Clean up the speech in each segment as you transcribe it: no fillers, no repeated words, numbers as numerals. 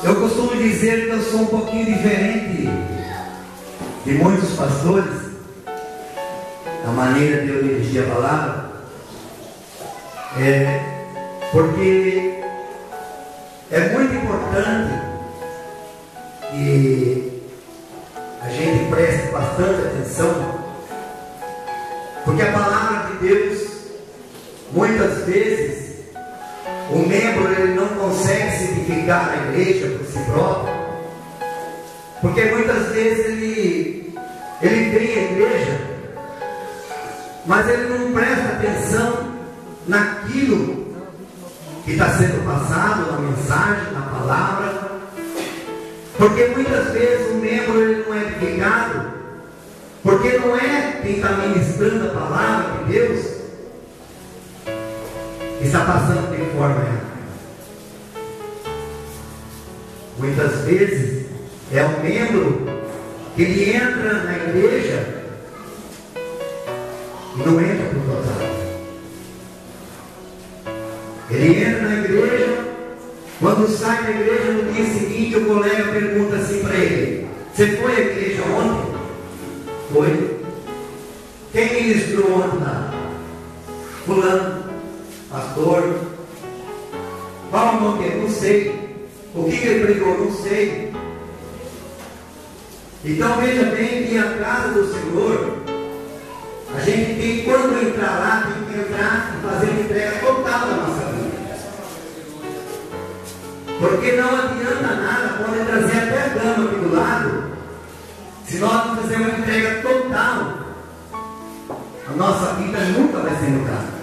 Eu costumo dizer que eu sou um pouquinho diferente de muitos pastores, na maneira de eu dirigir a palavra, porque é muito importante que a gente preste bastante atenção, porque a palavra de Deus, muitas vezes, o membro ele não consegue se edificar na igreja por si próprio, porque muitas vezes ele vem à igreja, mas ele não presta atenção naquilo que está sendo passado, na mensagem, na palavra, porque muitas vezes o membro ele não é edificado, porque não é quem está ministrando a palavra de Deus que está passando de forma errada. Muitas vezes é um membro que ele entra na igreja e não entra por total. Ele entra na igreja, quando sai da igreja no dia seguinte o colega pergunta assim para ele: você foi à igreja ontem? Foi. Quem ministrou ontem lá? Fulano, pastor. Qual o nome dele? Não sei. O que ele pregou? Não sei. Então veja bem que a casa do Senhor, a gente tem, quando entrar lá, tem que entrar e fazer a entrega total da nossa vida. Porque não adianta nada, pode trazer até a dama aqui do lado, se nós não fizermos uma entrega total, a nossa vida nunca vai ser mudada.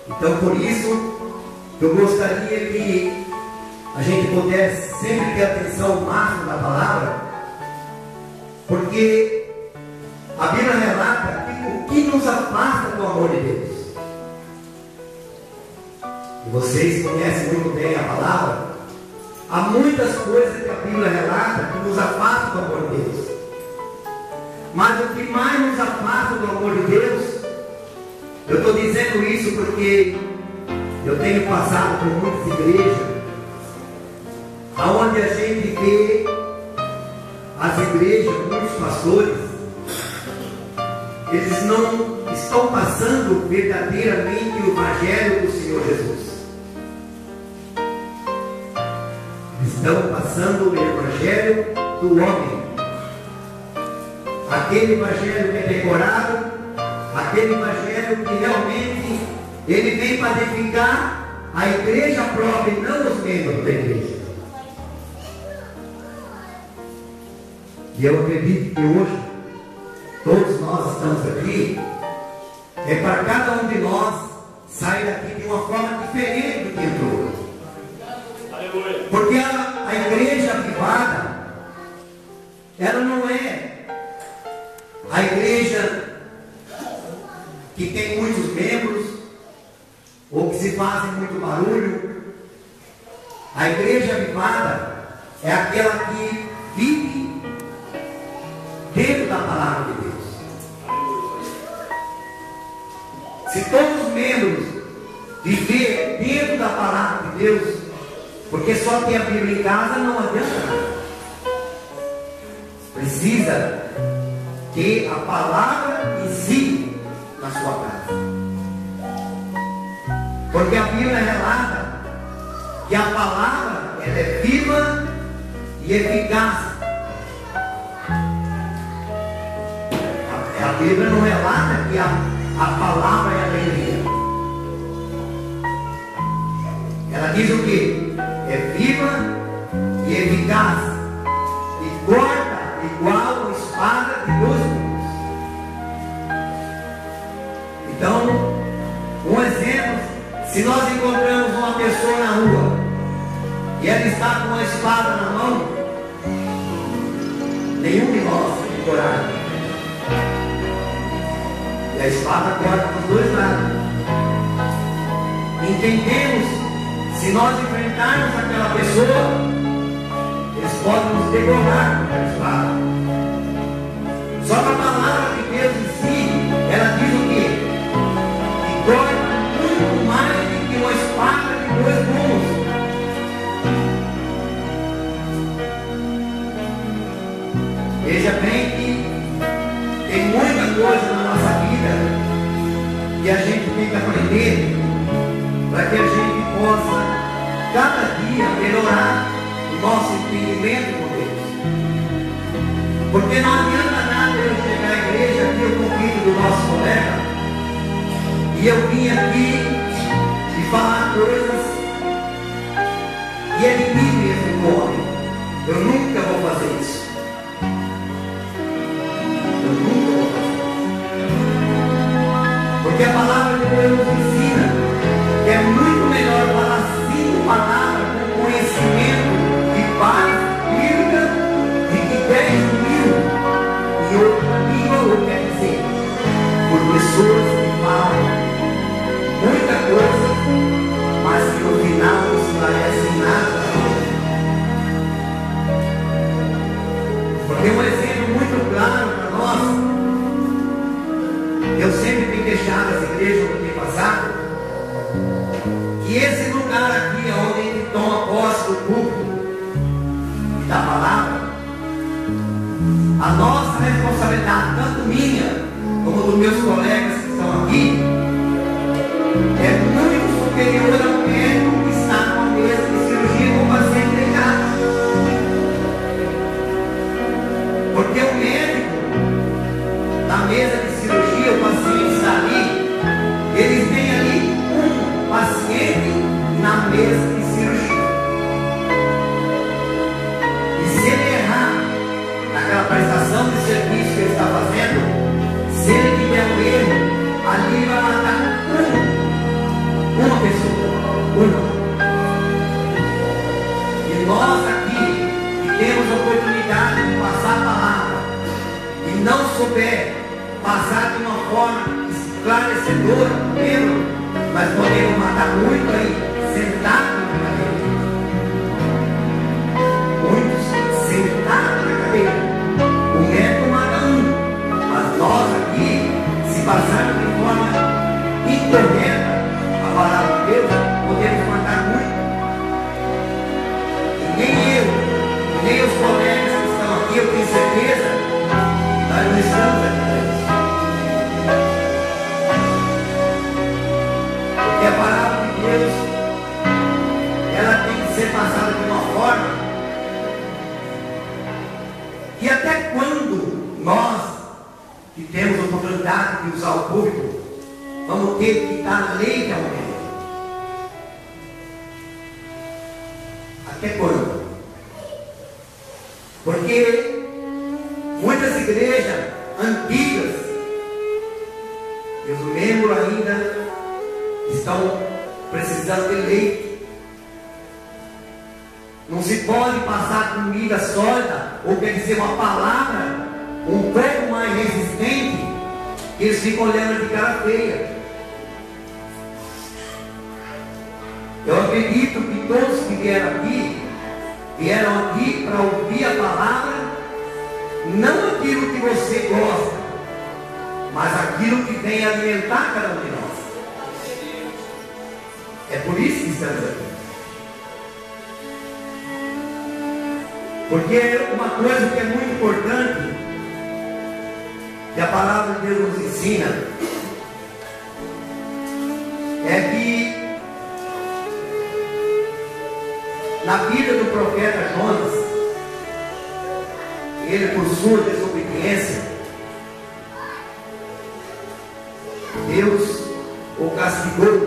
Então por isso, eu gostaria que a gente pudesse sempre ter atenção ao máximo da palavra, porque a Bíblia relata o que nos afasta do amor de Deus. E vocês conhecem muito bem a palavra. Há muitas coisas que a Bíblia relata que nos afastam do amor de Deus. Mas o que mais nos afasta do amor de Deus, eu estou dizendo isso porque eu tenho passado por muitas igrejas, aonde a gente vê as igrejas, muitos pastores, eles não estão passando verdadeiramente o Evangelho do Senhor Jesus. Eles estão passando o Evangelho do homem. Aquele Evangelho que é decorado, aquele Evangelho que realmente ele vem para edificar a igreja própria e não os membros da igreja. E eu acredito que hoje todos nós estamos aqui é para cada um de nós sair daqui de uma forma diferente do que entrou. Aleluia. Porque a igreja avivada, ela não é a igreja que tem muitos membros ou que se fazem muito barulho. A igreja avivada é aquela que vive dentro da palavra de Deus. Se todos os membros viver dentro da palavra de Deus, porque só ter a Bíblia em casa não adianta nada. Precisa ter a palavra em si na sua casa. Porque a Bíblia relata que a palavra ela é viva e eficaz. A Bíblia não relata que a palavra é alegria. Ela diz o quê? É viva e eficaz e corta igual a espada de 2 gumes. Então, um exemplo, se nós encontramos uma pessoa na rua e ela está com uma espada na mão, nenhum de nós tem coragem. E a espada corta dos 2 lados. Entendemos, se nós enfrentarmos aquela pessoa, eles podem nos degolar com aquela espada. Só que a palavra de Deus em si, ela diz o quê? Que corta muito mais do que uma espada de 2 gumes. Veja bem que tem muita coisa na nossa vida que a gente tem que aprender para que a gente possa cada dia melhorar o nosso entendimento com Deus. Porque não adianta nada eu chegar à igreja aqui, o convite do nosso colega, e eu vim aqui e falar coisas e é de mim mesmo o homem. Eu nunca vou fazer isso. Eu nunca vou fazer isso. Porque a palavra de Deus nos ensina que é muito melhor falar 5 palavras com conhecimento de paz bíblica de que 10.000 em outra língua, ou quer dizer, por pessoas que falam muita coisa, mas que no final não esclarecem nada. Porque um exemplo muito claro para nós, eu sempre tenho deixado as igrejas no tempo passado, que esse lugar aqui, onde a gente toma posse do púlpito e da palavra, a nossa responsabilidade, tanto minha como dos meus colegas que estão aqui, é muito superior ao médico que está numa mesa de cirurgia com o paciente deitado. Porque o médico, na mesa de cirurgia, o paciente está ali, eles têm ali um paciente na mesa de cirurgia. E se ele errar naquela prestação de serviço que ele está fazendo, se ele tiver um erro, ali vai matar uma pessoa, uma. E nós aqui, que temos a oportunidade de passar a palavra, e não souber passar de uma forma esclarecedora, mesmo, mas podemos matar muito aí, sentado na cadeira. Muitos sentados na cadeira. O médico mata um, mas nós aqui, se passarmos de forma incorreta a palavra de Deus, podemos matar muito. E nem eu, nem os colegas que estão aqui, eu tenho certeza, nós não estamos aqui para isso. Porque a palavra de Deus, ela tem que ser passada de uma forma que até quando nós, que temos a oportunidade de usar o público, vamos ter que dar leite ao médico. Até quando? Porque muitas igrejas antigas, e os membros ainda estão precisando de leite. Não se pode passar comida sólida, ou quer dizer uma palavra um pouco mais resistente, que eles ficam olhando de cara feia. Eu acredito que todos que vieram aqui para ouvir a palavra, não aquilo que você gosta, mas aquilo que vem alimentar cada um de nós. É por isso que estamos aqui. Porque uma coisa que é muito importante, que a palavra de Deus nos ensina, é que na vida do profeta Jonas, ele, por sua desobediência, Deus o castigou.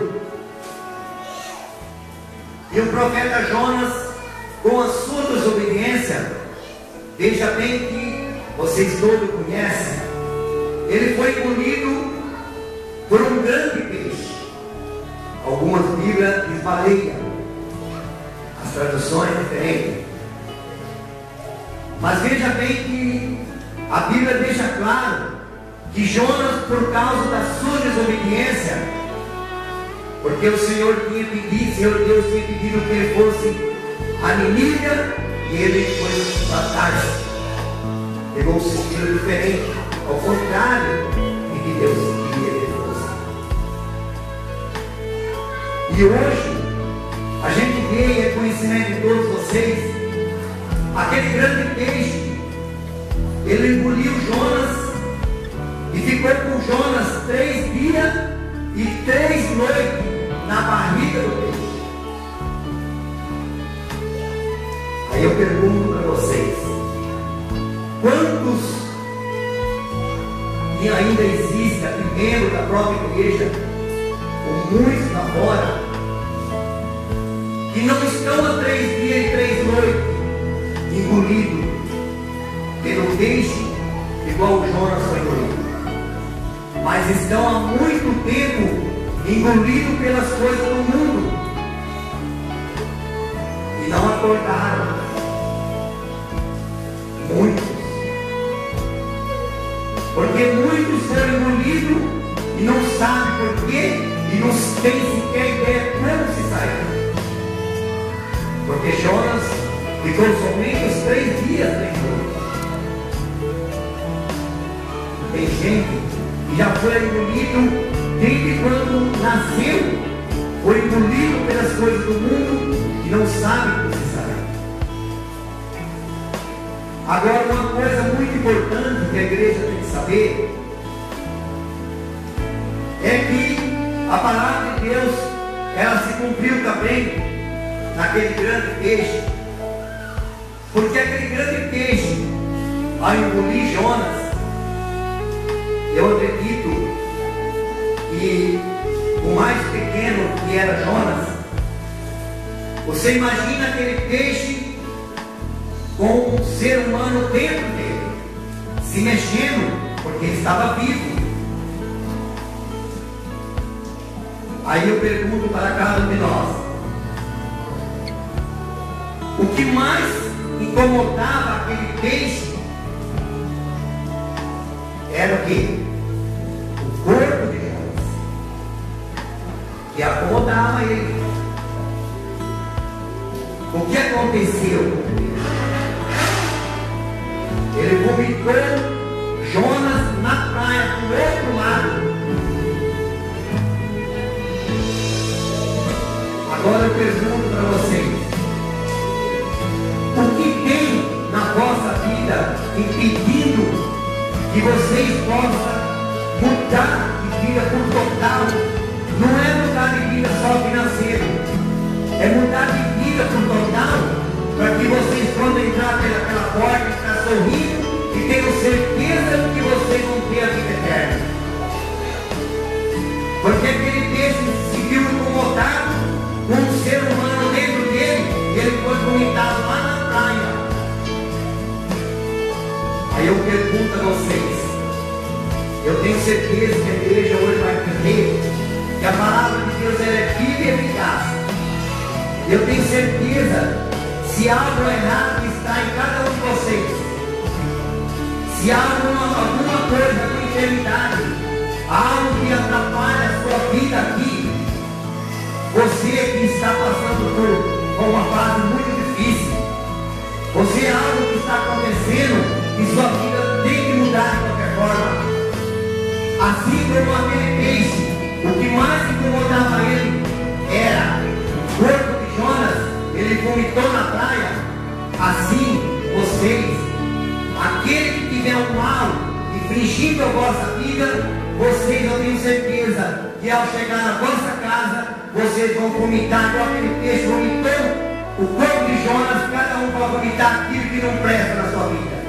E o profeta Jonas, com a sua desobediência, veja bem que vocês todos conhecem, ele foi engolido por um grande peixe. Algumas Bíblias diz baleia, as traduções diferentes. Mas veja bem que a Bíblia deixa claro que Jonas, por causa da sua desobediência, porque o Senhor tinha pedido, o Senhor Deus tinha pedido que ele fosse a Nínive, e ele foi para Tarso. Pegou um sentido diferente, ao contrário de que Deus queria que ele fosse. E hoje, a gente vê, e é conhecimento de todos vocês, aquele grande peixe, ele engoliu Jonas e ficou com Jonas 3 dias e 3 noites na barriga do peixe. Aí eu pergunto para vocês, quantos e ainda existe aqui membro da própria igreja, ou muitos lá fora, que não estão há 3 dias e 3 noites engolidos pelo peixe, igual o Jonas foi engolido, mas estão há muito tempo engolidos pelas coisas do mundo e não acordaram. Muitos, porque muitos foram engolidos e não sabem por quê e não têm sequer ideia como se sair. Porque Jonas ficou somente os 3 dias depois. Tem gente que já foi engolido desde quando nasceu, foi engolido pelas coisas do mundo e não sabe como se sair. Agora, uma coisa muito importante que a igreja tem que saber é que a palavra de Deus, ela se cumpriu também naquele grande peixe, porque aquele grande peixe, ao engolir Jonas, eu acredito que o mais pequeno que era Jonas, você imagina aquele peixe com um ser humano dentro dele, se mexendo, porque ele estava vivo. Aí eu pergunto para cada um de nós, o que mais incomodava aquele peixe era o quê? O corpo de Jonas, que acomodava ele. O que aconteceu com ele? Ele vomitou Jonas na praia, do outro lado. Agora eu pergunto para vocês, o que tem na vossa vida impedindo que vocês possam mudar de vida por total? Não é mudar de vida só financeiro, é mudar de vida por total, para que vocês, quando entrar pelaquela porta, ficar sorrindo e tenham certeza de que vocês vão ter a vida eterna. Porque aquele peixe se viu incomodado com um ser humano dentro dele, e ele foi vomitado lá na praia. Aí eu pergunto a vocês, eu tenho certeza que a igreja hoje vai entender que a palavra de Deus ela é viva e eficaz. Eu tenho certeza, se algo errado está em cada um de vocês, se há alguma coisa, alguma enfermidade, algo que atrapalha a sua vida aqui, você que está passando por uma fase muito difícil, você algo que está acontecendo e sua vida tem que mudar de qualquer forma. Assim como aquele peixe, o que mais incomodava ele era o corpo de Jonas, ele vomitou na praia. Assim, vocês, aquele que tiver um mal infringindo a vossa vida, vocês, eu tenho certeza que ao chegar na vossa casa, vocês vão vomitar igual aquele peixe vomitou o corpo de Jonas. Cada um vai vomitar aquilo que não presta na sua vida.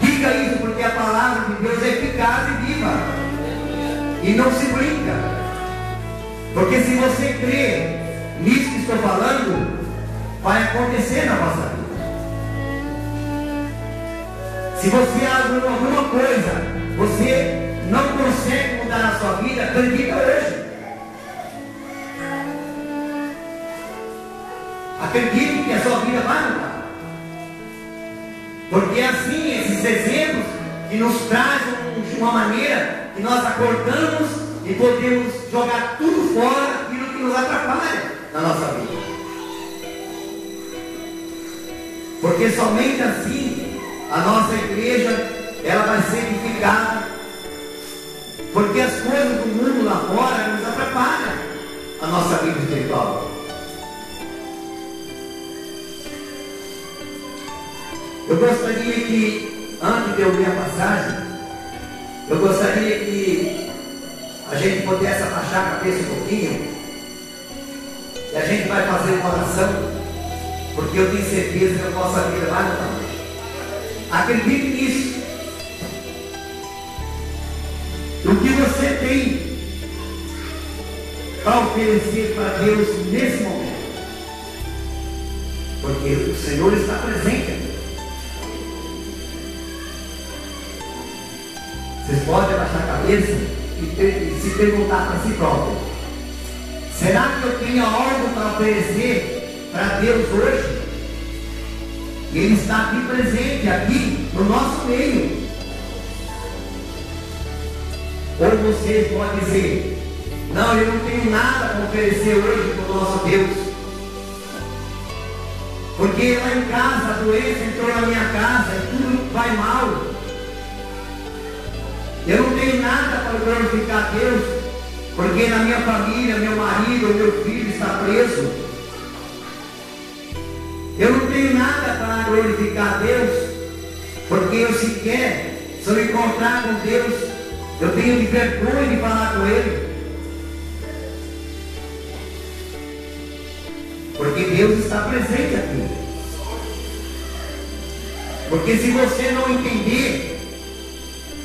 Diga isso, porque a palavra de Deus é eficaz e viva, e não se brinca. Porque se você crê nisso que estou falando, vai acontecer na vossa vida. Se você abre alguma coisa, você não consegue mudar a sua vida, acredita hoje. Acredite que a sua vida vai mudar. Porque assim, esses exemplos que nos trazem de uma maneira que nós acordamos e podemos jogar tudo fora, aquilo que nos atrapalha na nossa vida. Porque somente assim a nossa igreja ela vai ser edificada. Porque as coisas do mundo lá fora nos atrapalham a nossa vida espiritual. Eu gostaria que antes de eu ler a passagem, eu gostaria que a gente pudesse abaixar a cabeça um pouquinho, e a gente vai fazer uma oração, porque eu tenho certeza que a nossa vida vai mudar. Acredite nisso. O que você tem para oferecer para Deus nesse momento? Porque o Senhor está presente aqui. Vocês podem abaixar a cabeça e se perguntar para si próprio: será que eu tenho algo para oferecer para Deus hoje? Ele está aqui presente, aqui no nosso meio. Ou vocês podem dizer: não, eu não tenho nada para oferecer hoje para o nosso Deus, porque lá em casa a doença entrou na minha casa e tudo vai mal. Eu não tenho nada para glorificar a Deus, porque na minha família, meu marido, meu filho está preso. Eu não tenho nada para glorificar a Deus, porque eu sequer, se eu encontrar com Deus, eu tenho de vergonha de falar com Ele. Porque Deus está presente aqui. Porque se você não entender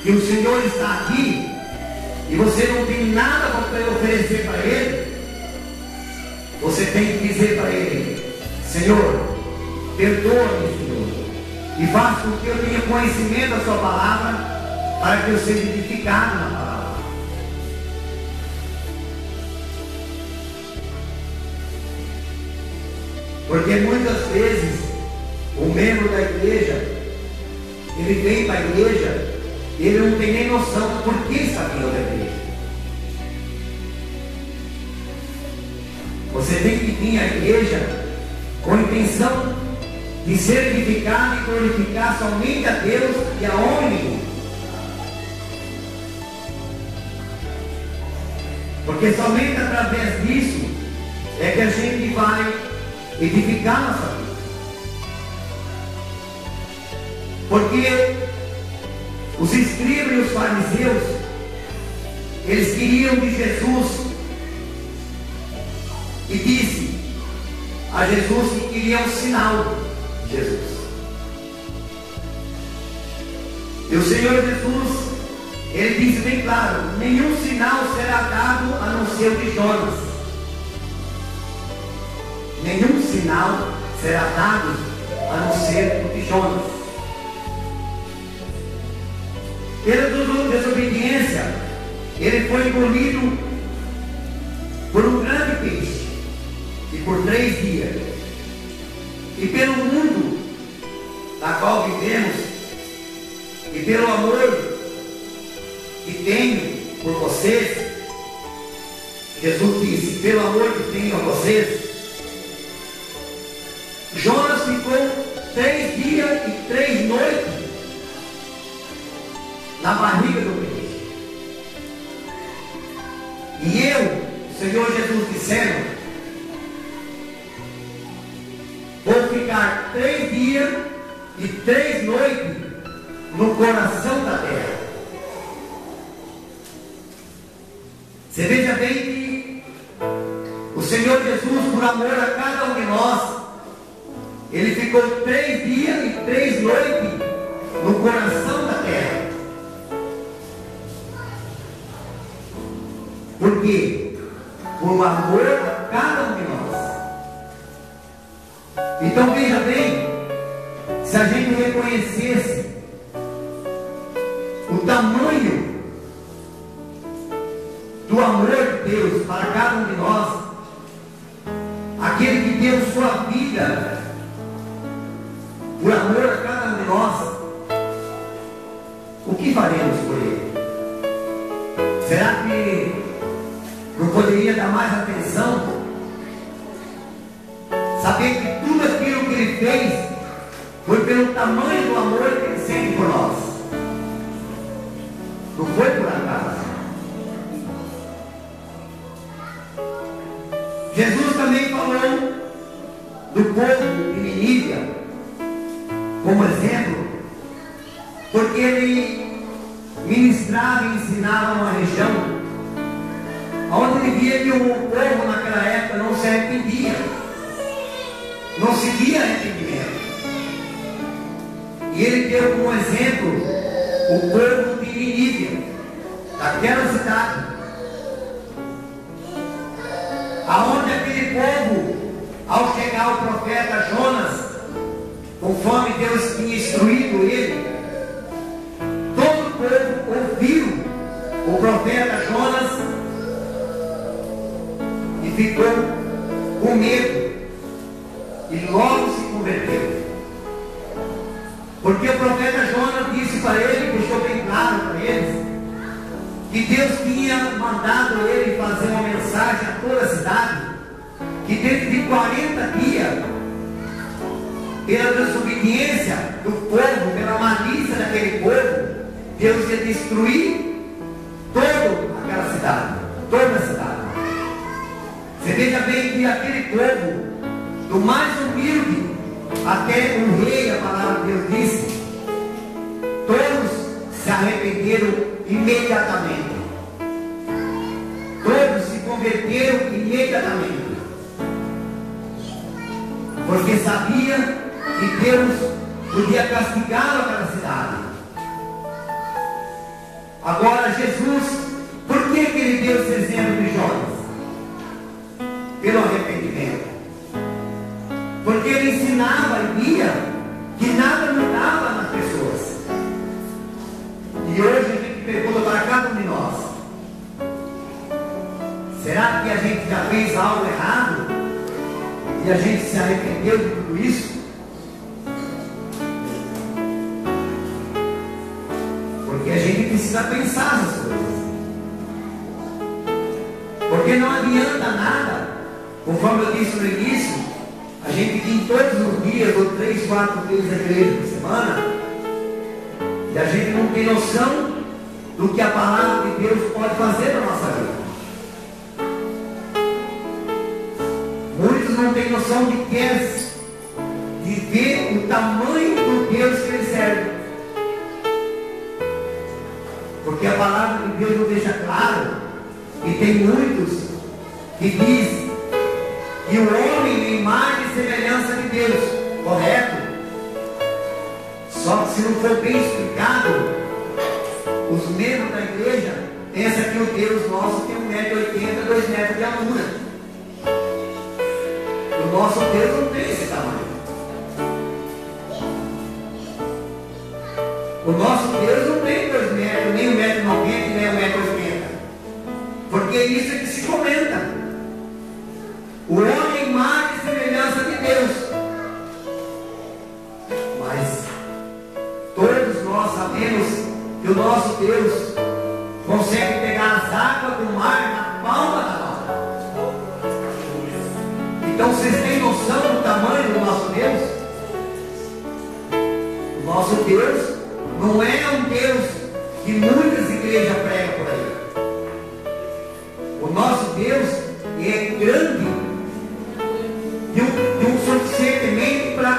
que o Senhor está aqui, e você não tem nada para oferecer para Ele, você tem que dizer para Ele: Senhor, perdoa-me, Senhor, e faça com que eu tenha conhecimento da sua palavra, para que eu seja edificado na palavra. Porque muitas vezes o membro da igreja, ele vem para a igreja, ele não tem nem noção do porquê está vindo da igreja. Você tem que vir à igreja com a intenção de ser edificado e glorificar somente a Deus e a homem. Porque somente através disso é que a gente vai edificar nossa vida. Porque os escribas e os fariseus, eles queriam de Jesus, e disse a Jesus que queria um sinal de Jesus. E o Senhor Jesus, Ele disse bem claro: nenhum sinal será dado a não ser o de Jonas. Nenhum sinal será dado a não ser o de Jonas. Pela desobediência, ele foi engolido por um grande peixe, e por 3 dias. E pelo mundo na qual vivemos, e pelo amor que tenho por vocês, Jesus disse: pelo amor que tenho a vocês, Jonas ficou 3 dias e 3 noites na barriga do peixe. E eu, o Senhor Jesus dissendo: vou ficar 3 dias e 3 noites no coração da terra. Você veja bem que o Senhor Jesus, por amor a cada um de nós, Ele ficou 3 dias e 3 noites no coração da terra. Por quê? Por amor a cada um de nós. Então veja bem, se a gente reconhecesse o tamanho do amor de Deus para cada um de nós, aquele que deu sua vida por amor a cada um de nós, o que faremos por Ele? Será que não poderia dar mais atenção? Saber que tudo aquilo que Ele fez foi pelo tamanho do amor que Ele sente por nós. Não foi por acaso. Jesus também falou do povo de Nínive como exemplo, porque ele ministrava e ensinava numa região onde ele via que o povo naquela época não se arrependia, não seguia arrependimento. E ele deu como exemplo o povo de Nínive, daquela cidade, aonde aquele povo, ao chegar o profeta Jonas, conforme Deus tinha instruído ele, todo o povo ouviu o profeta Jonas e ficou com medo e logo se converteu. Porque o profeta Jonas disse para ele, deixou bem claro para eles, que Deus tinha mandado ele fazer uma mensagem a toda a cidade, que dentro de 40 dias, pela desobediência do povo, pela malícia daquele povo, Deus ia destruir toda aquela cidade, toda a cidade. Você veja bem que aquele povo, do mais humilde até o rei, a palavra de Deus disse, todos se arrependeram imediatamente. Todos se converteram imediatamente. Porque sabia que Deus podia castigar aquela cidade. Agora Jesus, por que ele deu esse exemplo de Jonas? Pelo arrependimento. Porque ele ensinava e via que nada mudava nas pessoas. E hoje a gente pergunta para cada um de nós: será que a gente já fez algo errado e a gente se arrependeu de tudo isso? Porque a gente precisa pensar nas coisas. Porque não adianta nada, conforme eu disse no início, a gente vir todos os dias, ou 3, 4 vezes na igreja por semana, e a gente não tem noção do que a palavra de Deus pode fazer na nossa vida. Muitos não têm noção de que é, de ver o tamanho do Deus que ele serve. Porque a palavra de Deus nos deixa claro, e tem muitos que dizem que o homem é imagem e semelhança de Deus, correto? Só que se não for bem explicado, os membros da igreja pensam que o Deus nosso tem 1,80 m, 2 metros de altura. O nosso Deus não tem esse tamanho. O nosso Deus não tem 2 metros, nem 1,90 m, nem 1,80 m. Porque isso é que se comenta. O homem é imagem e semelhança de Deus. Mas todos nós sabemos que o nosso Deus consegue pegar as águas do mar na palma da mão. Então vocês têm noção do tamanho do nosso Deus? O nosso Deus não é um Deus que muitas igrejas pregam por aí. O nosso Deus é grande de um suficientemente para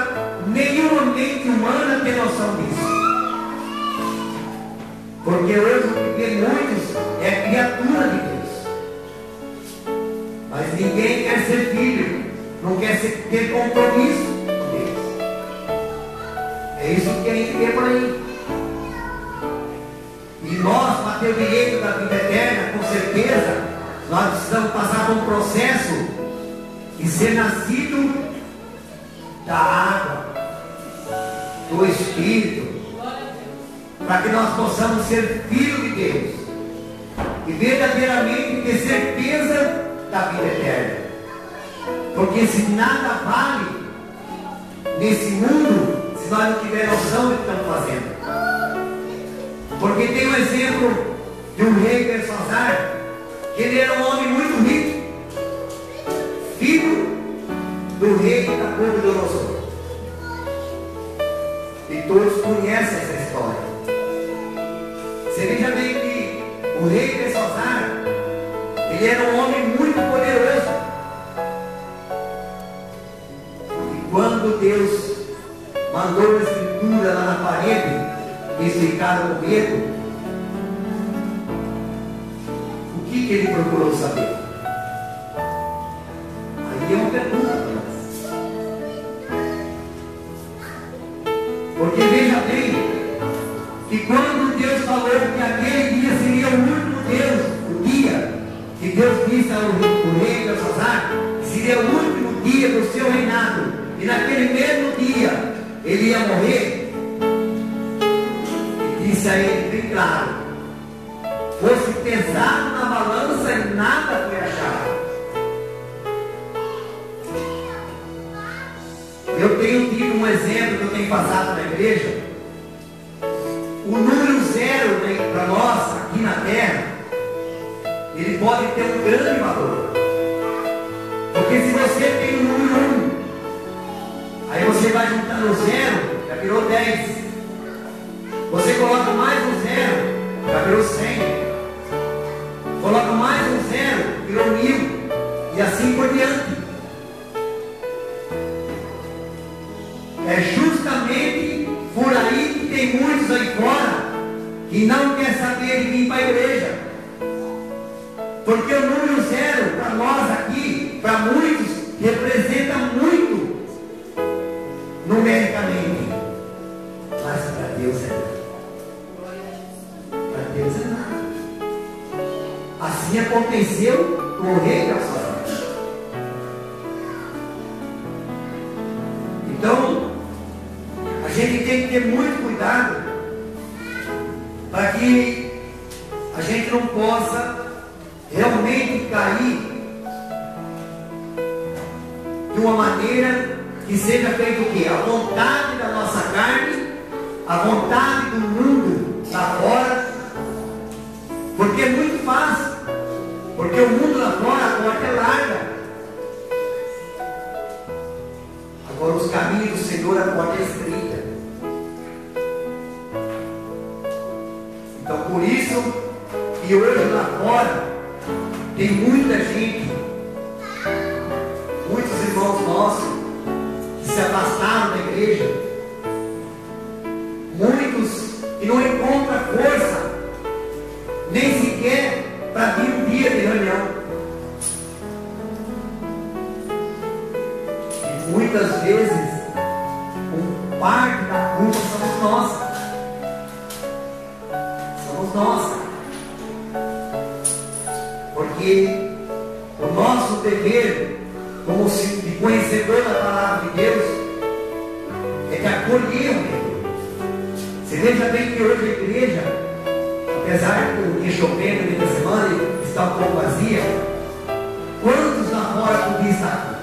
nenhuma mente humana ter noção disso. Porque hoje o que tem muitos é criatura de Deus. Mas ninguém quer ser filho, não quer ter compromisso com Deus. É isso que a gente vê por aí. E nós, para ter o direito da vida eterna, com certeza, nós precisamos passar por um processo e ser nascido da água, do Espírito, para que nós possamos ser filhos de Deus e verdadeiramente ter certeza da vida eterna. Porque se nada vale nesse mundo se nós não tivermos noção do que estamos fazendo. Porque tem um exemplo de um rei Belsazar, que ele era um homem muito rico, filho do rei Nabucodonosor. E todos conhecem essa história. Você veja bem que o rei Belsazar, ele era um homem muito poderoso. E quando Deus mandou a escritura lá na parede, Isso ficaram com medo. O que ele procurou saber? Aí é uma pergunta para nós. Porque veja bem, que quando Deus falou que aquele dia seria o último dia que Deus disse ao rei Belsazar, que seria o último dia do seu reinado, e naquele mesmo dia ele ia morrer, e disse a ele bem claro: fosse pesado na balança e nada foi achado. Eu tenho tido um exemplo que eu tenho passado na igreja. O número 0 para nós aqui na terra, ele pode ter um grande valor. Porque se você tem o número 1, aí você vai juntando o 0, já virou 10. Você coloca mais um 0, já virou 100. Coloca mais um 0, virou 1000. E assim por diante. É justamente por aí que tem muitos aí fora que não quer saber de vir para a igreja. Porque o número 0 para nós aqui, para muitos, representa muito numericamente. Mas para Deus é nada. Para Deus é nada. Assim aconteceu com o rei Belsazar. Então, a gente tem que ter muito cuidado para que a gente não possa realmente cair de uma maneira que seja feito o quê? A vontade da nossa carne, a vontade do mundo lá fora, porque é muito fácil, porque o mundo lá fora, a porta é larga. Agora os caminhos do Senhor, a porta é estreita. Então por isso que hoje lá fora tem muita gente, muitos irmãos nossos que se afastaram da igreja, muitos que não encontram força nem sequer para vir um dia de reunião. E muitas vezes parte da culpa somos nós. Somos nós. Porque o nosso dever, como conhecedor da palavra de Deus, é de acolher o Deus. Você veja bem que hoje a igreja, apesar do dia chovendo no meio da semana e está um pouco vazia, quantos lá fora podia estar aqui?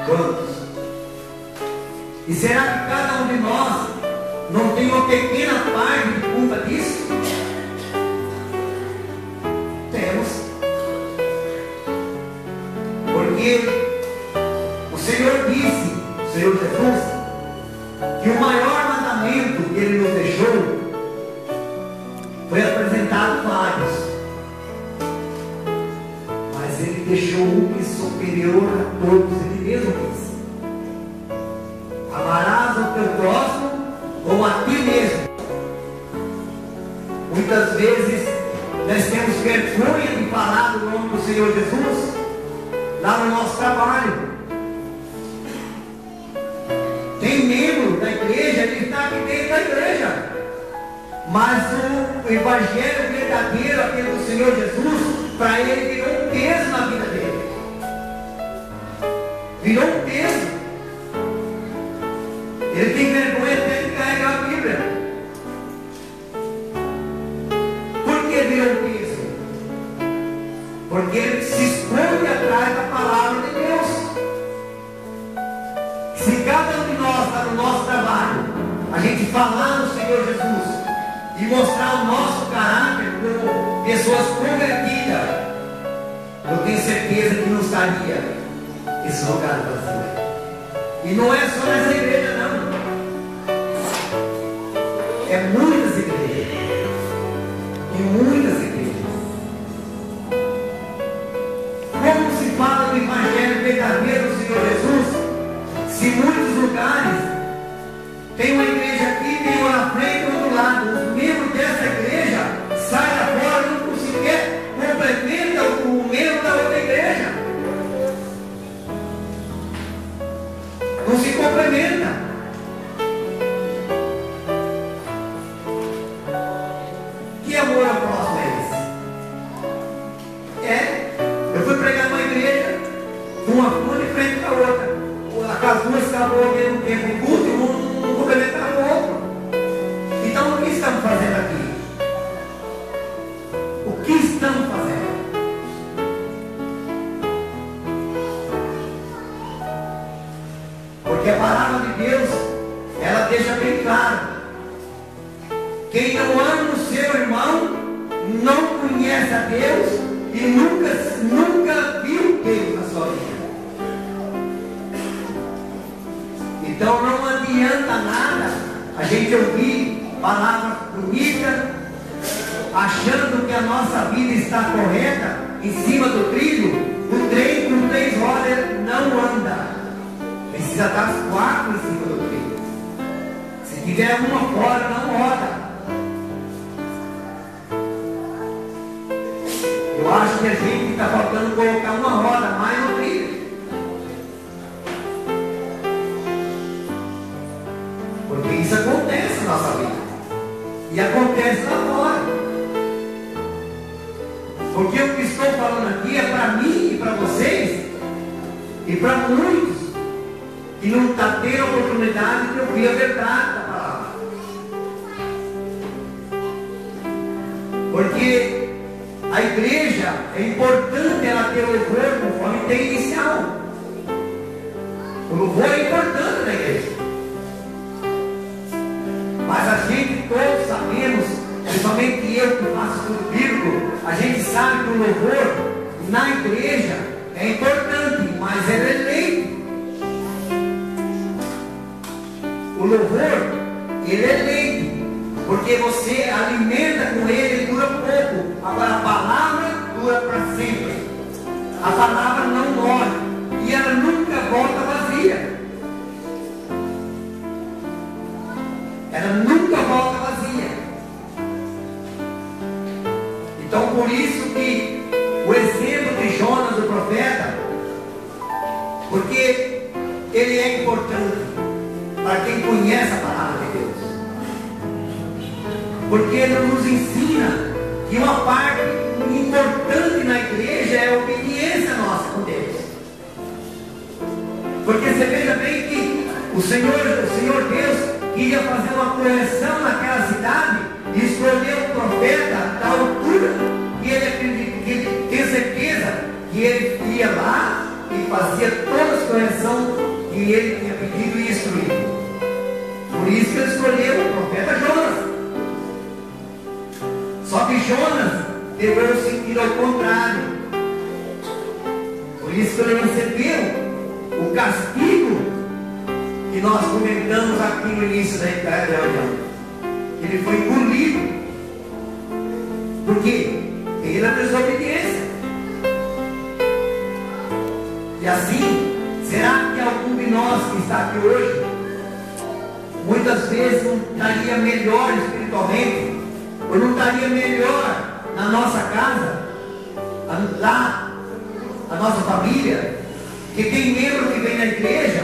Quantos? E será que cada um de nós não tem uma pequena parte de culpa disso? Temos. Porque o Senhor disse, o Senhor Jesus, que o maior mandamento que Ele nos deixou foi apresentado vários. Mas Ele deixou um que é superior a todos. Ele mesmo disse: amarás o teu próximo como a ti mesmo. Muitas vezes nós temos vergonha de falar do nome do Senhor Jesus lá no nosso trabalho. Tem membro da igreja, ele está aqui dentro da igreja, mas o evangelho verdadeiro, aquele do Senhor Jesus, para ele virou um peso na vida dele. Virou um peso. Ele tem vergonha até de carregar a Bíblia. Por que virou um peso? Porque ele se esconde atrás da palavra de Deus. Se cada um de nós está no nosso trabalho, a gente falar no Senhor Jesus e mostrar o nosso caráter como pessoas convertidas, eu tenho certeza que não estaria esse lugar vazio. E não é só nessa igreja, não. É muitas igrejas. E muitas igrejas. Como se fala do evangelho verdadeiro do Senhor Jesus, se em muitos lugares tem uma igreja aqui, tem uma da frente ou do lado. Os membros dessa igreja saem lá fora e não sequer complementa o membro da outra igreja. Não se complementa. Que amor ao próximo é esse? Eu fui pregar numa igreja, uma de frente para a outra. As duas estavam ao mesmo tempo em culto e um complementava o outro. Então, o que estamos fazendo aqui? O que estamos fazendo? Porque a palavra de Deus, ela deixa bem claro: quem não ama o seu irmão não conhece a Deus e nunca viu Deus na sua vida. Então não adianta nada a gente ouvir palavras bonitas, achando que a nossa vida está correta, em cima do trilho. O trem com 3 rodas não anda. Precisa estar as 4 em cima do trilho. Se tiver uma fora, não roda. Eu acho que a gente está faltando colocar uma roda mais no trilho. Porque isso acontece na nossa vida. E acontece lá fora. Porque o que estou falando aqui é para mim e para vocês. E para muitos que não está tendo a oportunidade de ouvir a verdade da palavra. Porque a igreja é importante ela ter louvor conforme tem inicial. O louvor é importante na igreja. Mas a gente todos sabemos, principalmente eu que faço estudo bíblico, a gente sabe que o louvor na igreja é importante, mas ele é eleito. O louvor, ele é eleito, porque você alimenta com ele, dura pouco. Agora a palavra dura para sempre. A palavra não morre e ela nunca volta vazia. Ela nunca volta vazia. Então por isso que o exemplo de Jonas, o profeta, porque ele é importante para quem conhece a palavra de Deus. Porque ele nos ensina que uma parte importante na igreja é a obediência nossa com Deus. Porque você veja bem que o Senhor Deus queria fazer uma correção naquela cidade e escolheu um profeta da altura que ele tem certeza que ele ia lá e fazia todas as correções que ele tinha pedido e instruído. Por isso que ele escolheu o profeta Jonas. Só que Jonas levou o sentido ao contrário. Por isso que ele recebeu o castigo que nós comentamos aqui no início da reunião. Ele foi engolido. Por quê? Pela desobediência. E assim, será que algum de nós que está aqui hoje, muitas vezes não estaria melhor espiritualmente, ou não estaria melhor na nossa casa, lá, a nossa família? Que tem membro que vem na igreja,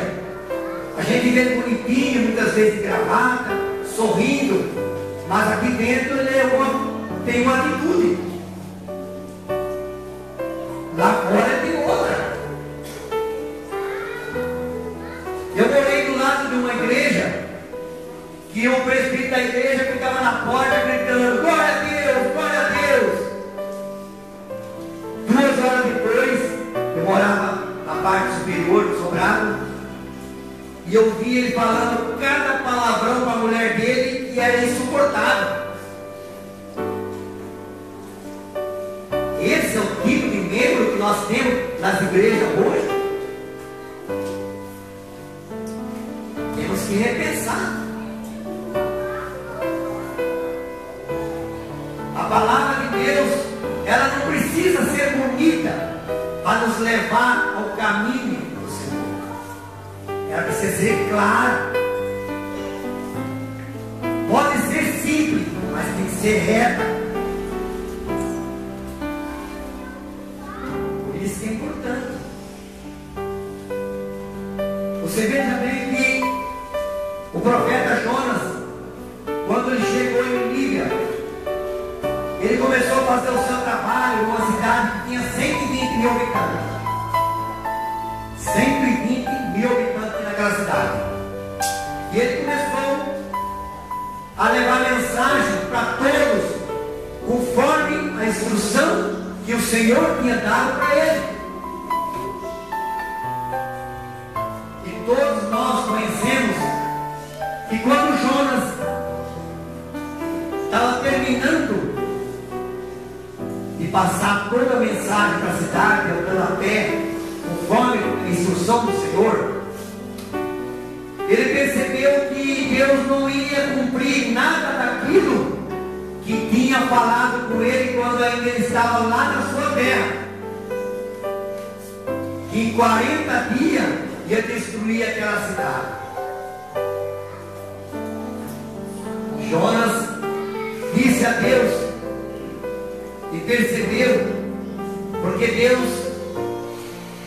a gente vê bonitinho, muitas vezes de gravata, sorrindo, mas aqui dentro ele tem uma atitude. Lá fora tem outra. Eu morei do lado de uma igreja que o presbítero da igreja ficava na porta gritando: glória a Deus, glória a Deus. 2 horas depois, eu morava na parte superior do sobrado, e eu vi ele falando cada palavrão para a mulher dele que era insuportável. Esse é o tipo de membro que nós temos nas igrejas hoje. Temos que repensar. A palavra de Deus, ela não precisa ser bonita para nos levar ao caminho do Senhor. Ela precisa ser clara. Pode ser reta. Por isso que é importante. Você veja bem que o profeta Jonas, quando ele chegou em Nínive, ele começou a fazer o seu trabalho numa cidade que tinha 120 mil habitantes. 120 mil habitantes naquela cidade. E ele começou a levar mensagem para todos, conforme a instrução que o Senhor tinha dado para ele. E todos nós conhecemos que quando Jonas estava terminando de passar toda a mensagem para a cidade, andando a pé, conforme a instrução do Senhor, ele percebeu que Deus não ia cumprir nada daquilo que tinha falado com ele quando ainda ele estava lá na sua terra. Que em 40 dias ia destruir aquela cidade. Jonas disse a Deus e percebeu, porque Deus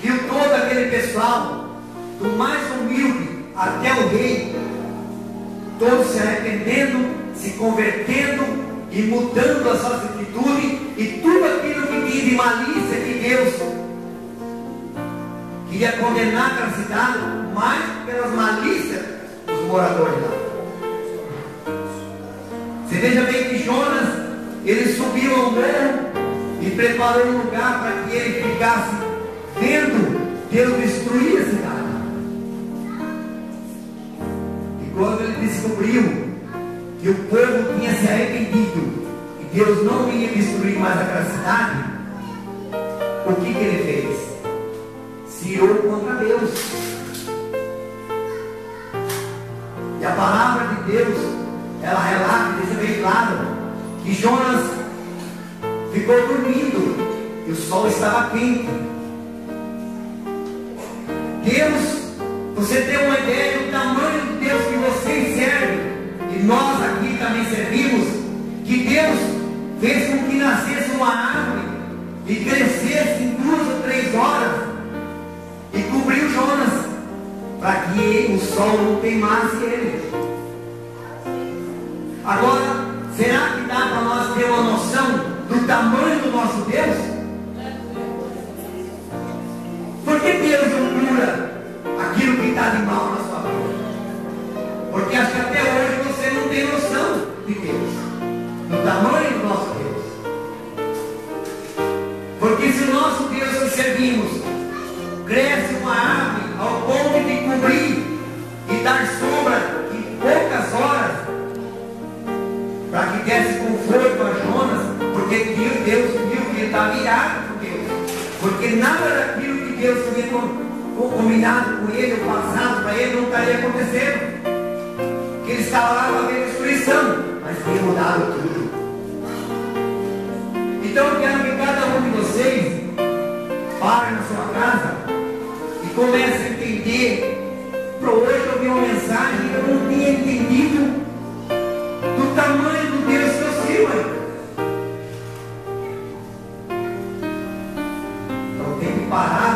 viu todo aquele pessoal, do mais humilde até o rei, todos se arrependendo, se convertendo e mudando as suas atitudes, e tudo aquilo que tinha de malícia que Deus queria condenar aquela cidade, mais pelas malícias dos moradores lá. Você veja bem que Jonas, ele subiu ao morro e preparou um lugar para que ele ficasse vendo Deus destruir a cidade. E quando ele descobriu que o povo tinha se arrependido e Deus não ia destruir mais aquela cidade, o que ele fez? Se irou contra Deus. E a palavra de Deus, ela relata, deixa bem claro, que Jonas ficou dormindo e o sol estava quente. Deus, você tem uma ideia do tamanho de Deus que você serve, e nós aqui também servimos, que Deus fez com que nascesse uma árvore e crescesse em 2 ou 3 horas e cobriu Jonas para que o sol não queimasse ele. Agora, será que dá para nós ter uma noção do tamanho do nosso Deus? Por que Deus não cura aquilo que está de mal na sua vida? Porque acho que até hoje você não tem noção de Deus, do tamanho do nosso Deus. Porque se o nosso Deus que servimos cresce uma árvore ao ponto de cobrir e dar sombra em poucas horas, para que desse conforto a Jonas, porque Deus viu que ele estava irado por Deus, porque nada daquilo que Deus tinha combinado com ele, o passado para ele, não estaria acontecendo, que ele estava lá para ver destruição, mas tinha mudado tudo. Então eu quero que cada um de vocês pare na sua casa e comece a entender. Para hoje eu vi uma mensagem que eu não tinha entendido do tamanho do Deus que eu sirvo. Então tem que parar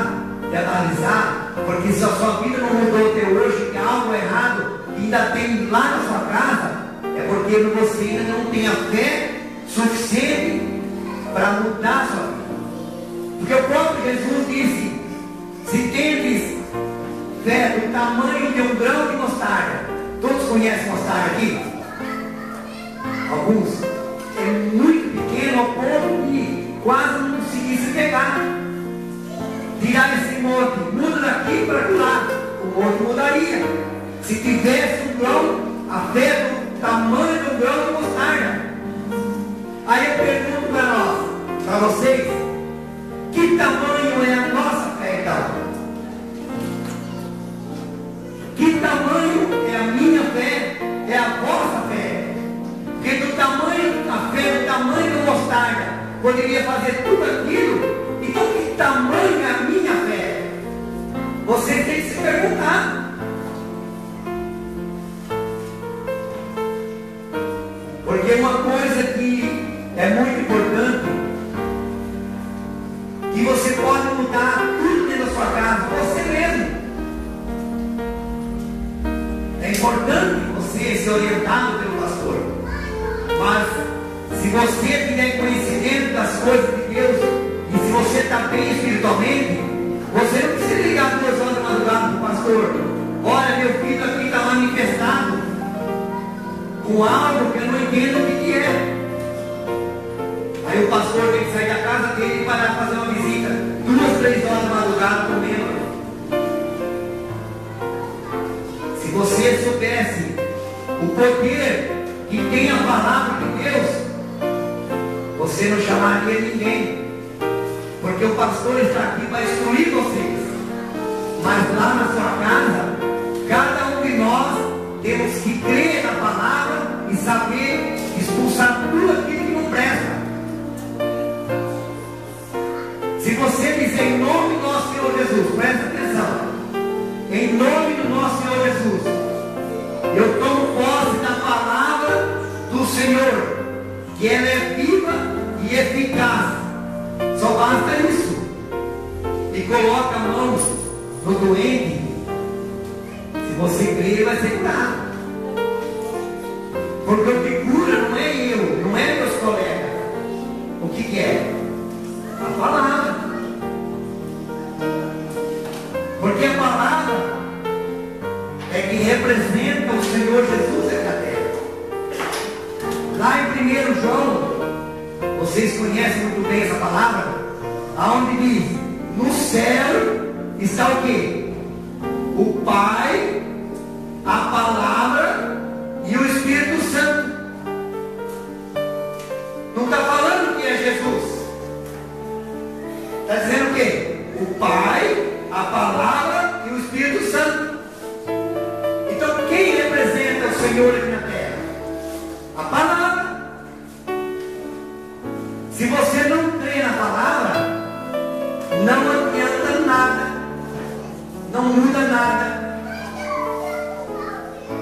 de analisar, porque se a sua vida não mudou até hoje, que há algo errado ainda tem lá na sua casa, é porque você ainda não tem a fé suficiente para mudar a sua vida. Porque o próprio Jesus disse: se tendes fé do tamanho de um grão de mostarda. Todos conhecem mostarda aqui? Alguns. É muito pequeno ao ponto de quase não conseguir se pegar. Tirar esse monte, muda daqui para lá, o monte mudaria. Se tivesse um grão, a fé do tamanho do grão de mostarda. Aí eu pergunto para nós, para vocês, que tamanho é a nossa fé então? Que tamanho é a minha fé? É a vossa fé? Porque do tamanho, a fé do tamanho do mostarda poderia fazer tudo aquilo. Então que tamanho é a minha fé? Você tem que se perguntar. Porque uma coisa que que é muito importante, que você pode mudar tudo dentro da sua casa, você mesmo. É importante você ser orientado pelo pastor, mas se você tiver conhecimento das coisas de Deus, e se você está bem espiritualmente, você não precisa ligar 2 horas da madrugada para o pastor. Olha, meu filho aqui está manifestado com algo que eu não entendo o que é. Aí o pastor tem que sair da casa dele e parar para fazer uma visita 2, 3 horas da madrugada comendo. Se você soubesse o poder que tem a palavra de Deus, você não chamaria ninguém, porque o pastor está aqui para instruir vocês. Mas lá na sua casa, cada um de nós temos que crer na palavra e saber expulsar tudo aquilo que não presta. Se você dizer em nome do nosso Senhor Jesus, presta atenção, em nome do nosso Senhor Jesus, eu tomo posse da palavra do Senhor, que ela é viva e eficaz. Só basta isso. E coloca a mão no doente. Se você crer, ele vai ser curado. Porque o que cura não é eu, não é meus colegas. O que é? A palavra. Porque a palavra é que representa o Senhor Jesus aqui na terra. Lá em 1 João, vocês conhecem muito bem essa palavra, aonde diz: no céu está o quê? O Pai, a palavra e o Espírito Santo. Não está falando que é Jesus. Está dizendo o quê? O Pai, a palavra e o Espírito Santo. Então quem representa o Senhor aqui na terra? A palavra. Se você não crê na palavra, não adianta nada, não muda nada,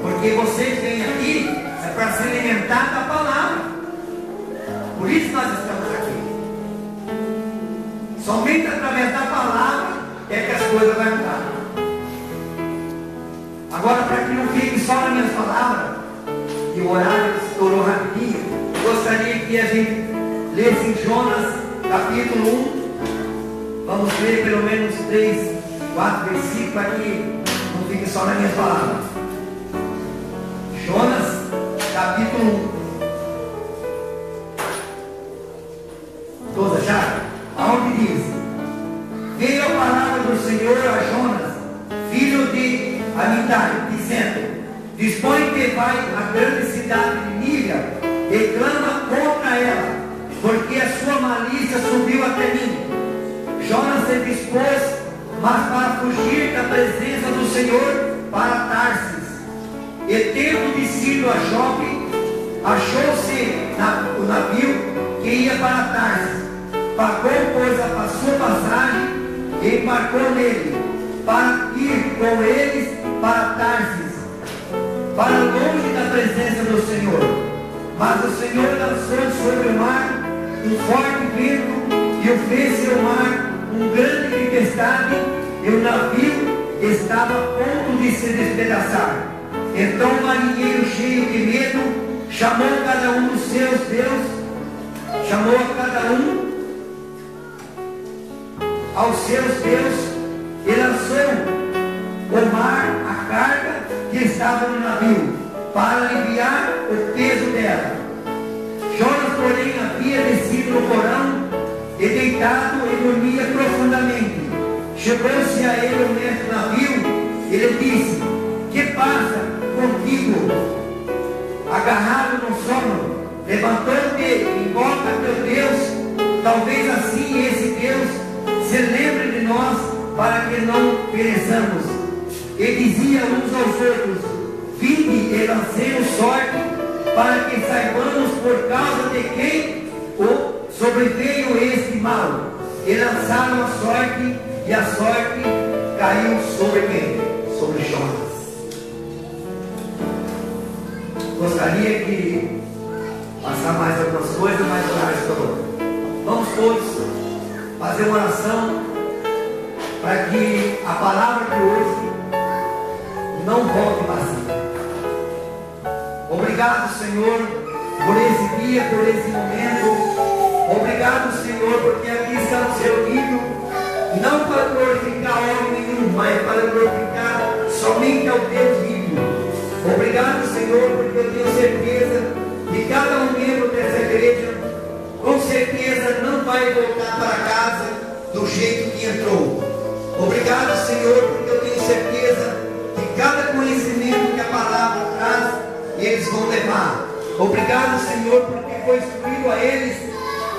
porque você vem aqui é para se alimentar da palavra. Por isso nós estamos aqui. Somente através da palavra é que as coisas vão mudar. Agora, para que não fique só nas minhas palavras, e o horário estourou rapidinho, gostaria que a gente lesse em Jonas capítulo 1. Vamos ler pelo menos 3, 4 versículos para que não fique só nas minhas palavras. Jonas capítulo 1. Todos acharam? Aonde diz: veio a palavra do Senhor a Jonas, filho de Amitai, dizendo: dispõe-te, vai à grande cidade de Nínive e clama contra ela, porque a sua malícia subiu até mim. Jonas se dispôs, mas para fugir da presença do Senhor, para Tarsis. E tendo descido a Jope, achou-se o navio que ia para Tarsis. Pagou, pois, a sua passagem e embarcou nele, para ir com eles para Tarsis, para longe da presença do Senhor. Mas o Senhor lançou sobre o mar um forte vento e o fez ser o mar um grande tempestade, e o navio estava a ponto de se despedaçar. Então o marinheiro, cheio de medo, chamou cada um dos seus deuses, chamou a cada um aos seus deuses, e lançou o mar a carga que estava no navio, para aliviar o peso dela. Jonas, porém, havia descido no porão e deitado e dormia profundamente. Chegou-se a ele o mestre do navio e lhe disse: que passa contigo? Agarrado no sono, levantou-te e invoca teu Deus, talvez assim esse Deus se lembre de nós, para que não pereçamos. E dizia uns aos outros: vinde e lancemos sorte, para que saibamos por causa de quem sobreveio este mal. E lançaram a sorte, e a sorte caiu sobre quem? Sobre Jonas. Gostaria que passar mais algumas coisas, mas o horário estourou. Vamos todos fazer uma oração para que a palavra de hoje não volte vazia. Obrigado, Senhor, por esse dia, por esse momento. Obrigado, Senhor, porque aqui estamos reunidos, não para glorificar homem nenhum, mas para glorificar somente ao Deus vivo. Obrigado, Senhor, porque eu tenho certeza que cada um membro dessa igreja, com certeza, não vai voltar para casa do jeito que entrou. Obrigado, Senhor, porque eu tenho certeza que cada conhecimento que a palavra traz, eles vão levar. Obrigado, Senhor, porque foi instruído a eles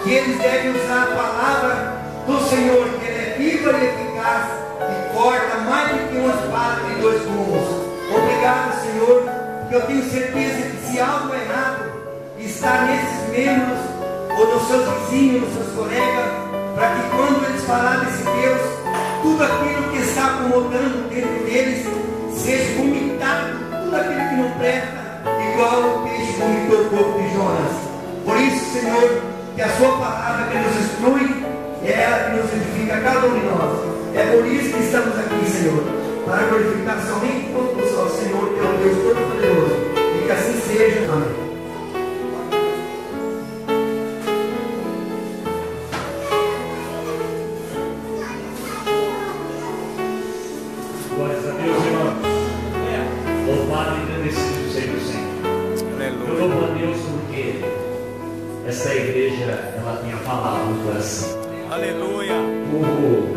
que eles devem usar a palavra do Senhor, que ela é viva e eficaz e corta mais do que uma espada de dois gumes. Obrigado, Senhor, porque eu tenho certeza que se algo errado está nesses membros, ou nos seus vizinhos, nos seus colegas, para que quando eles falarem desse Deus, tudo aquilo que está acomodando dentro deles seja vomitado, tudo aquilo que não presta, igual o peixe vomitou o corpo de Jonas. Por isso, Senhor, que a sua palavra que nos instrui é ela que nos edifica, cada um de nós. É por isso que estamos aqui, Senhor, para glorificar somente o Senhor, que é o Deus Todo-Poderoso. E que assim seja. Amém. Glórias a Deus, irmão. Louvado e agradecido seja o Senhor. Eu louvo a Deus porque esta igreja, ela tem a palavra no coração. Aleluia. O povo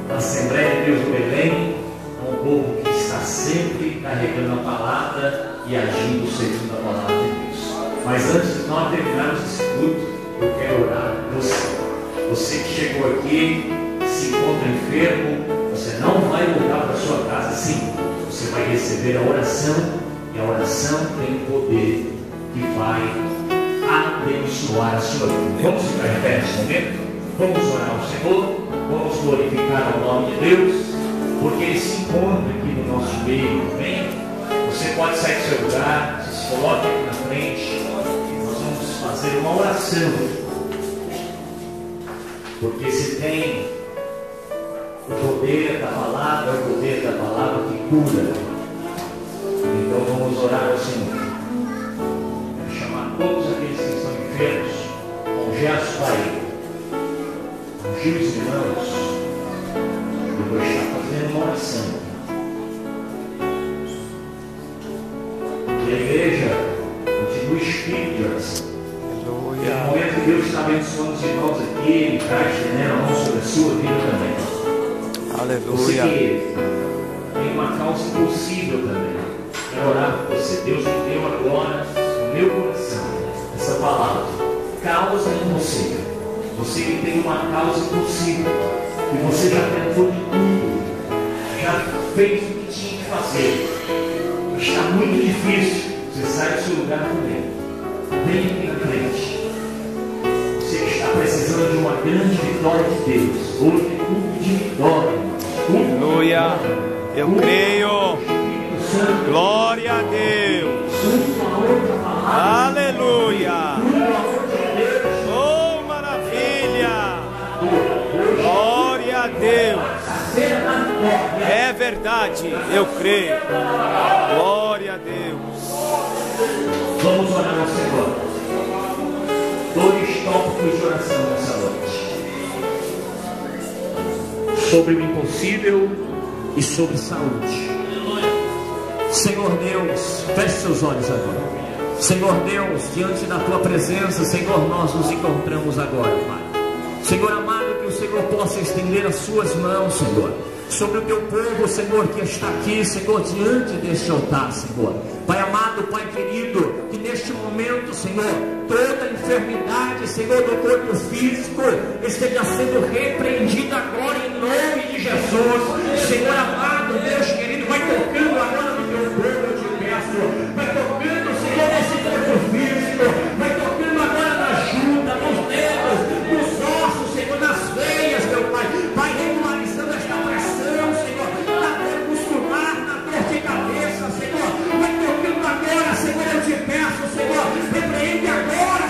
da Assembleia de Deus do Belém é um povo que está sempre carregando a palavra e agindo segundo a palavra de Deus. Mas antes de nós terminarmos esse culto, eu quero orar por você. Você que chegou aqui, se encontra enfermo, você não vai voltar para sua casa assim. Você vai receber a oração, e a oração tem um poder que vai abençoar a sua vida. Vamos ficar em pé nesse momento? Vamos orar ao Senhor, vamos glorificar o nome de Deus, porque Ele se encontra aqui no nosso meio. Amém? Você pode sair do seu lugar, se coloque aqui na frente, nós vamos fazer uma oração, porque se tem o poder da palavra, é o poder da palavra que cura. Então vamos orar ao Senhor. Quero chamar todos aqueles que estão enfermos, com gestos aí. Ungir os irmãos. Eu vou estar fazendo uma oração. Que a igreja continue espírito de oração. No momento que Deus está abençoando os irmãos aqui, Ele traz a mão sobre a sua vida também. Aleluia. Você que tem uma causa impossível também, quero orar por você. Deus me deu agora no meu coração essa palavra, causa impossível. Você que tem uma causa impossível, que você já tentou de tudo, já fez o que tinha que fazer, está muito difícil, você sai do seu lugar também, vem aqui na frente. Você que está precisando de uma grande vitória de Deus, hoje é culto de vitória, irmão. Aleluia. Eu creio. Glória a Deus. Aleluia. Oh, maravilha. Glória a Deus. É verdade. Eu creio. Glória a Deus. Vamos orar ao Senhor. Dois tópicos de oração nessa noite: sobre o impossível e sobre saúde. Senhor Deus, feche seus olhos agora. Senhor Deus, diante da tua presença, Senhor, nós nos encontramos agora, Pai. Senhor amado, que o Senhor possa estender as suas mãos, Senhor, sobre o teu povo, Senhor, que está aqui, Senhor, diante deste altar, Senhor. Pai amado, Pai querido, que neste momento, Senhor, toda enfermidade, Senhor, do corpo físico esteja sendo repreendida agora em nome de Jesus. Senhor amado, Deus querido, vai tocando agora no teu povo, eu te peço. Vai tocando, Senhor, nesse corpo físico, vai tocando agora na junta, nos dedos, nos ossos, Senhor, nas veias, meu Pai. Vai regularizando esta pressão, Senhor, na dor muscular, na dor de cabeça, Senhor. Vai tocando agora, Senhor, eu te peço, Senhor, repreende agora,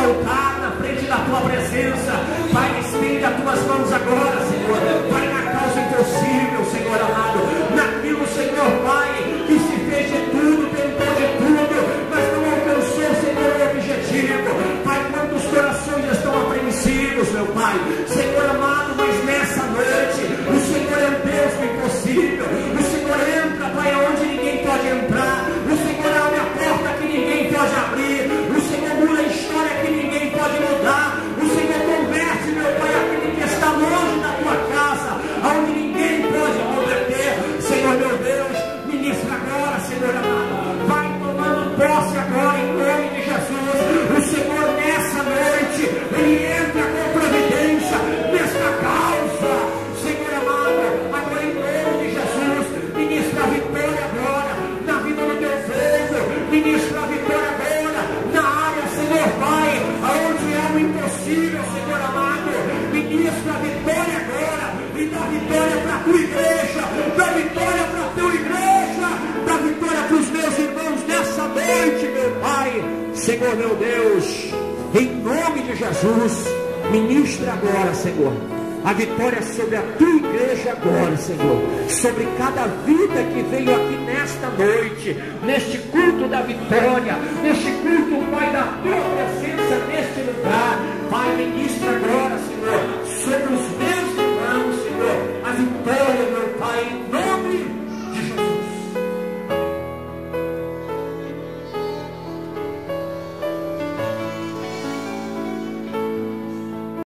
voltar na frente da tua presença. Pai, estende as tuas mãos agora, Senhor. Pai, na causa impossível, Senhor amado. Naquilo, Senhor, Pai, que se fez de tudo, tentou de tudo, mas não alcançou, Senhor, o objetivo. Pai, quantos corações estão apreensivos, meu Pai. Senhor amado, mas nessa noite, o Senhor é um Deus do impossível. O Senhor entra, Pai, onde ninguém pode entrar. O Senhor abre a porta que ninguém pode abrir. O Senhor muda a história que ninguém pode mudar. O Senhor converte, meu Pai, aquele que está longe da tua casa, aonde ninguém pode converter. Senhor, meu Deus, ministra agora, Senhor amado. Vai tomando posse agora em nome de Jesus. O Senhor nessa noite, Ele entra com providência nesta causa. Senhor amado, agora em nome de Jesus, ministra a vitória agora na vida do teu povo. Ministra a vitória agora na área, Senhor Pai, aonde é o impossível, Senhor amado. Ministra a vitória agora e dá vitória para a tua igreja, dá vitória para a tua igreja, dá vitória para os meus irmãos nessa noite, meu Pai. Senhor, meu Deus, em nome de Jesus, ministra agora, Senhor, a vitória sobre a tua igreja agora, Senhor, sobre cada vida que veio aqui nesta noite, neste culto da vitória, neste culto, Pai, da tua presença neste lugar. Pai, ministra agora,